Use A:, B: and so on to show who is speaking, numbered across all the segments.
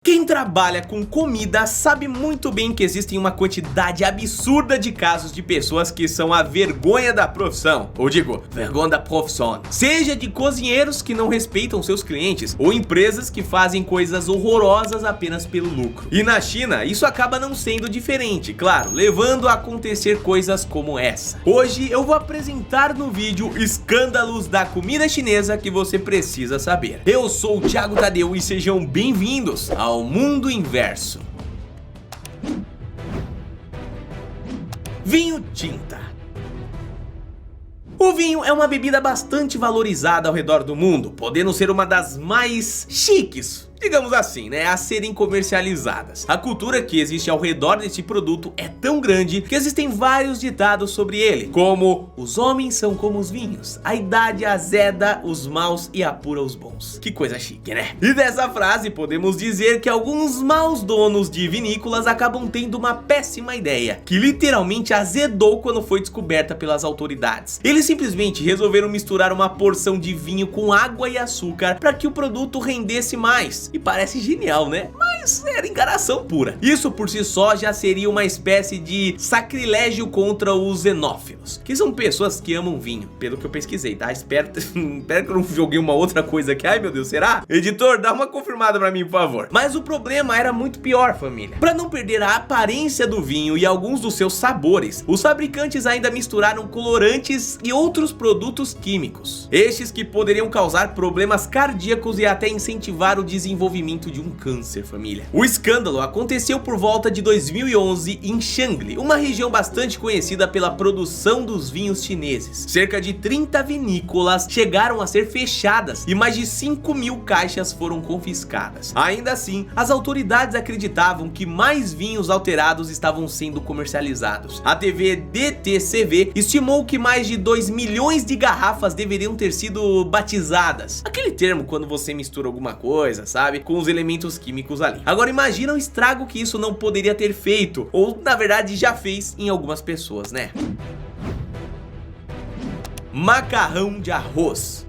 A: Quem trabalha com comida sabe muito bem que existem uma quantidade absurda de casos de pessoas que são a vergonha da profissão, ou digo, vergonha da profissão. Seja de cozinheiros que não respeitam seus clientes, ou empresas que fazem coisas horrorosas apenas pelo lucro. E na China, isso acaba não sendo diferente, claro, levando a acontecer coisas como essa. Hoje eu vou apresentar no vídeo escândalos da comida chinesa que você precisa saber. Eu sou o Thiago Tadeu e sejam bem-vindos ao mundo inverso. Vinho tinta. O vinho é uma bebida bastante valorizada ao redor do mundo, podendo ser uma das mais chiques, digamos assim, né, a serem comercializadas. A cultura que existe ao redor desse produto é tão grande que existem vários ditados sobre ele, como os homens são como os vinhos, a idade azeda os maus e apura os bons. Que coisa chique, né? E dessa frase podemos dizer que alguns maus donos de vinícolas acabam tendo uma péssima ideia, que literalmente azedou quando foi descoberta pelas autoridades. Eles simplesmente resolveram misturar uma porção de vinho com água e açúcar para que o produto rendesse mais. E parece genial, né? Mas era enganação pura. Isso por si só já seria uma espécie de sacrilégio contra os xenófilos, que são pessoas que amam vinho, pelo que eu pesquisei, tá? Espero que eu não joguei uma outra coisa aqui. Ai meu Deus, será? Editor, dá uma confirmada pra mim, por favor. Mas o problema era muito pior, família. Pra não perder a aparência do vinho e alguns dos seus sabores, os fabricantes ainda misturaram colorantes e outros produtos químicos. Estes que poderiam causar problemas cardíacos e até incentivar o desenvolvimento de um câncer, família. O escândalo aconteceu por volta de 2011 em Shangli, uma região bastante conhecida pela produção dos vinhos chineses. Cerca de 30 vinícolas chegaram a ser fechadas e mais de 5.000 caixas foram confiscadas. Ainda assim, as autoridades acreditavam que mais vinhos alterados estavam sendo comercializados. A TV DTCV estimou que mais de 2 milhões de garrafas deveriam ter sido batizadas. Aquele termo quando você mistura alguma coisa, sabe, com os elementos químicos ali. Agora imagina o estrago que isso não poderia ter feito, ou na verdade já fez em algumas pessoas, né? Macarrão de arroz.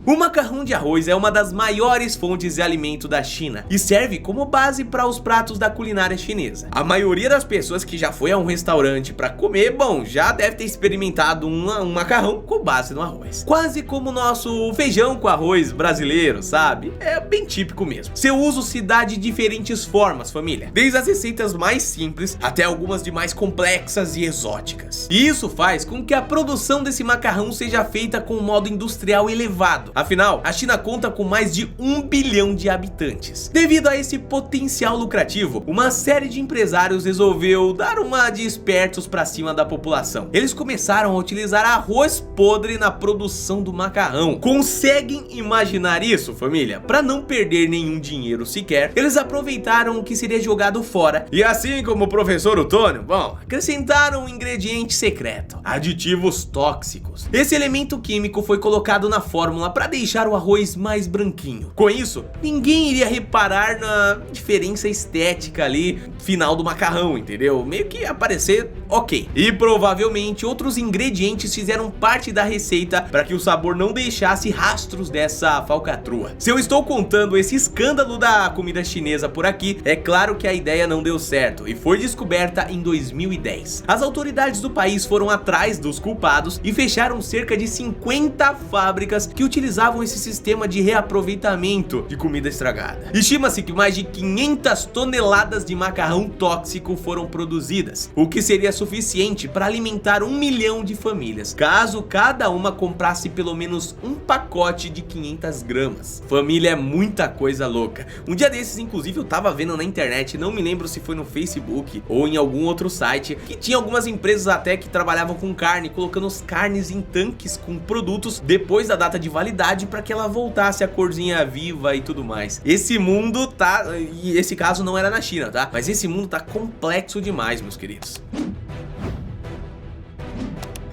A: O macarrão de arroz é uma das maiores fontes de alimento da China e serve como base para os pratos da culinária chinesa. A maioria das pessoas que já foi a um restaurante para comer, bom, já deve ter experimentado um macarrão com base no arroz. Quase como o nosso feijão com arroz brasileiro, sabe? É bem típico mesmo. Seu uso se dá de diferentes formas, família. Desde as receitas mais simples até algumas de mais complexas e exóticas. E isso faz com que a produção desse macarrão seja feita com um modo industrial elevado. Afinal, a China conta com mais de 1 bilhão de habitantes. Devido a esse potencial lucrativo, uma série de empresários resolveu dar uma de espertos pra cima da população. Eles começaram a utilizar arroz podre na produção do macarrão. Conseguem imaginar isso, família? Para não perder nenhum dinheiro sequer, eles aproveitaram o que seria jogado fora e, assim como o professor Otônio, bom, acrescentaram um ingrediente secreto: aditivos tóxicos. Esse elemento químico foi colocado na fórmula para deixar o arroz mais branquinho. Com isso, ninguém iria reparar na diferença estética ali final do macarrão, entendeu? Meio que ia parecer ok. E provavelmente outros ingredientes fizeram parte da receita para que o sabor não deixasse rastros dessa falcatrua. Se eu estou contando esse escândalo da comida chinesa por aqui, é claro que a ideia não deu certo e foi descoberta em 2010. As autoridades do país foram atrás dos culpados e fecharam cerca de 50 fábricas que utilizavam esse sistema de reaproveitamento de comida estragada. Estima-se que mais de 500 toneladas de macarrão tóxico foram produzidas, o que seria suficiente para alimentar 1 milhão de famílias, caso cada uma comprasse pelo menos um pacote de 500 gramas. Família, é muita coisa louca. Um dia desses, inclusive, eu tava vendo na internet, não me lembro se foi no Facebook ou em algum outro site, que tinha algumas empresas até que trabalhavam com carne, colocando as carnes em tanques com produtos depois da data de validade para que ela voltasse a corzinha viva e tudo mais. Esse mundo tá... E esse caso não era na China, tá? Mas esse mundo tá complexo demais, meus queridos.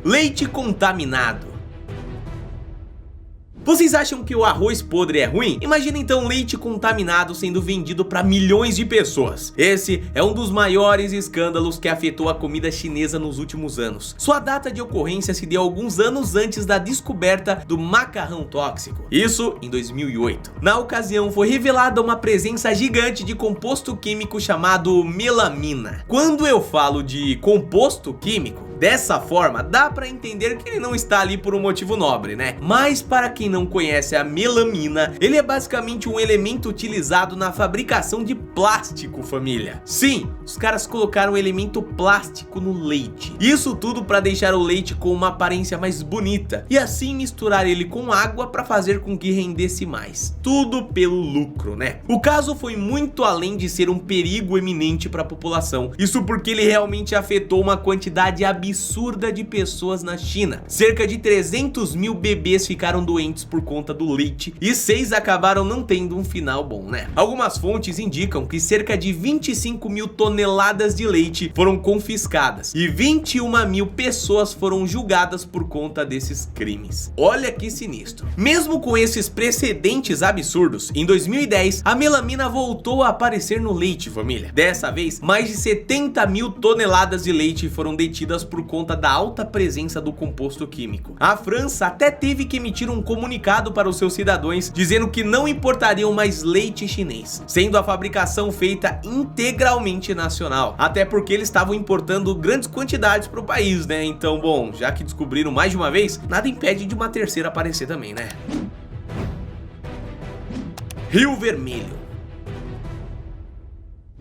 A: Leite contaminado. Vocês acham que o arroz podre é ruim? Imagina então leite contaminado sendo vendido para milhões de pessoas. Esse é um dos maiores escândalos que afetou a comida chinesa nos últimos anos. Sua data de ocorrência se deu alguns anos antes da descoberta do macarrão tóxico. Isso em 2008. Na ocasião foi revelada uma presença gigante de composto químico chamado melamina. Quando eu falo de composto químico, dessa forma, dá pra entender que ele não está ali por um motivo nobre, né? Mas para quem não conhece a melamina, ele é basicamente um elemento utilizado na fabricação de plástico, família. Sim, os caras colocaram elemento plástico no leite. Isso tudo para deixar o leite com uma aparência mais bonita e assim misturar ele com água para fazer com que rendesse mais. Tudo pelo lucro, né? O caso foi muito além de ser um perigo eminente para a população. Isso porque ele realmente afetou uma quantidade absurda de pessoas na China. Cerca de 300 mil bebês ficaram doentes por conta do leite e 6 acabaram não tendo um final bom, né? Algumas fontes indicam que cerca de 25 mil toneladas de leite foram confiscadas e 21 mil pessoas foram julgadas por conta desses crimes. Olha que sinistro. Mesmo com esses precedentes absurdos, em 2010 a melamina voltou a aparecer no leite, família. Dessa vez, mais de 70 mil toneladas de leite foram detidas por conta da alta presença do composto químico. A França até teve que emitir um comunicado para os seus cidadãos dizendo que não importariam mais leite chinês, sendo a fabricação feita integralmente nacional, até porque eles estavam importando grandes quantidades para o país, né? Então, bom, já que descobriram mais de uma vez, nada impede de uma terceira aparecer também, né? Rio Vermelho.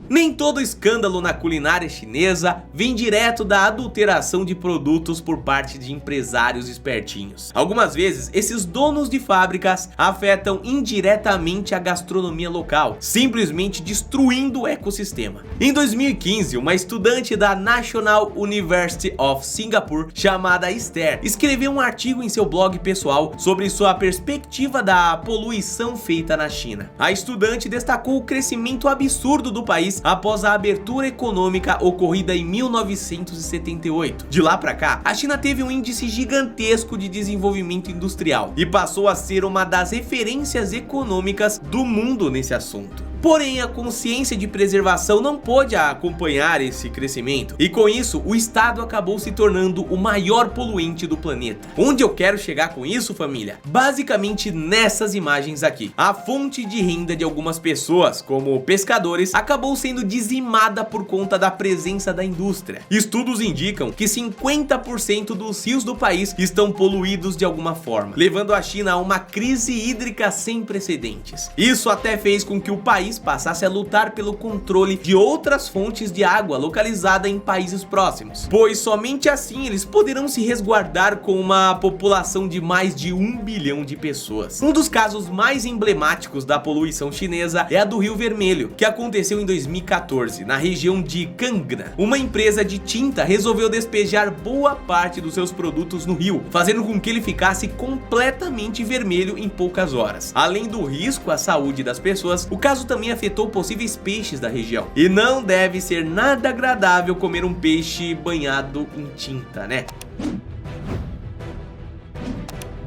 A: Nem todo escândalo na culinária chinesa vem direto da adulteração de produtos por parte de empresários espertinhos. Algumas vezes, esses donos de fábricas afetam indiretamente a gastronomia local, simplesmente destruindo o ecossistema. Em 2015, uma estudante da National University of Singapore, chamada Esther, escreveu um artigo em seu blog pessoal sobre sua perspectiva da poluição feita na China. A estudante destacou o crescimento absurdo do país após a abertura econômica ocorrida em 1978. De lá pra cá, a China teve um índice gigantesco de desenvolvimento industrial e passou a ser uma das referências econômicas do mundo nesse assunto. Porém, a consciência de preservação não pôde acompanhar esse crescimento e com isso o estado acabou se tornando o maior poluente do planeta. Onde eu quero chegar com isso, família? Basicamente nessas imagens aqui. A fonte de renda de algumas pessoas, como pescadores, acabou sendo dizimada por conta da presença da indústria. Estudos indicam que 50% dos rios do país estão poluídos de alguma forma, levando a China a uma crise hídrica sem precedentes. Isso até fez com que o país passasse a lutar pelo controle de outras fontes de água localizadas em países próximos, pois somente assim eles poderão se resguardar com uma população de mais de 1 bilhão de pessoas. Um dos casos mais emblemáticos da poluição chinesa é a do Rio Vermelho, que aconteceu em 2014, na região de Gangnam. Uma empresa de tinta resolveu despejar boa parte dos seus produtos no rio, fazendo com que ele ficasse completamente vermelho em poucas horas. Além do risco à saúde das pessoas, o caso também afetou possíveis peixes da região. E não deve ser nada agradável comer um peixe banhado em tinta, né?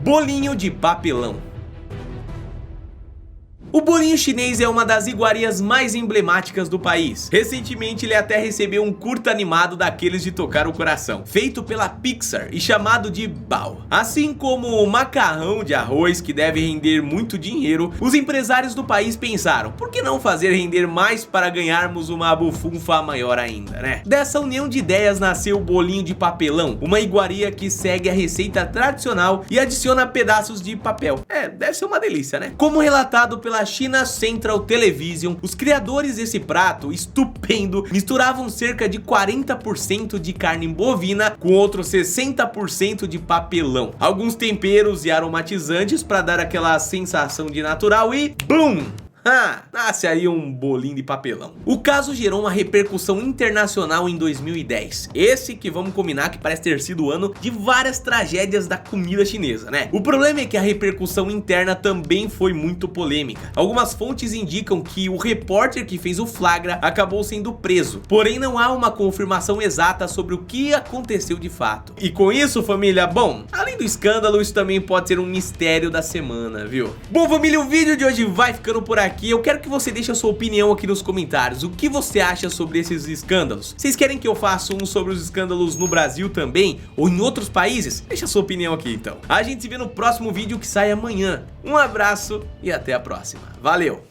A: Bolinho de papelão. O bolinho chinês é uma das iguarias mais emblemáticas do país. Recentemente ele até recebeu um curta animado daqueles de tocar o coração, feito pela Pixar e chamado de Bao. Assim como o macarrão de arroz, que deve render muito dinheiro, os empresários do país pensaram, por que não fazer render mais para ganharmos uma bufunfa maior ainda, né? Dessa união de ideias nasceu o bolinho de papelão, uma iguaria que segue a receita tradicional e adiciona pedaços de papel. Deve ser uma delícia, né? Como relatado pela China Central Television, os criadores desse prato estupendo misturavam cerca de 40% de carne bovina com outros 60% de papelão, alguns temperos e aromatizantes para dar aquela sensação de natural e BUM! Nasce aí um bolinho de papelão. O caso gerou uma repercussão internacional em 2010. Esse que vamos combinar que parece ter sido o ano de várias tragédias da comida chinesa, né? O problema é que a repercussão interna também foi muito polêmica. Algumas fontes indicam que o repórter que fez o flagra acabou sendo preso, porém não há uma confirmação exata sobre o que aconteceu de fato. E com isso, família, bom, além do escândalo, isso também pode ser um mistério da semana, viu? Bom, família, o vídeo de hoje vai ficando por aqui. Eu quero que você deixe a sua opinião aqui nos comentários. O que você acha sobre esses escândalos? Vocês querem que eu faça um sobre os escândalos no Brasil também? Ou em outros países? Deixa a sua opinião aqui então. A gente se vê no próximo vídeo que sai amanhã. Um abraço e até a próxima. Valeu!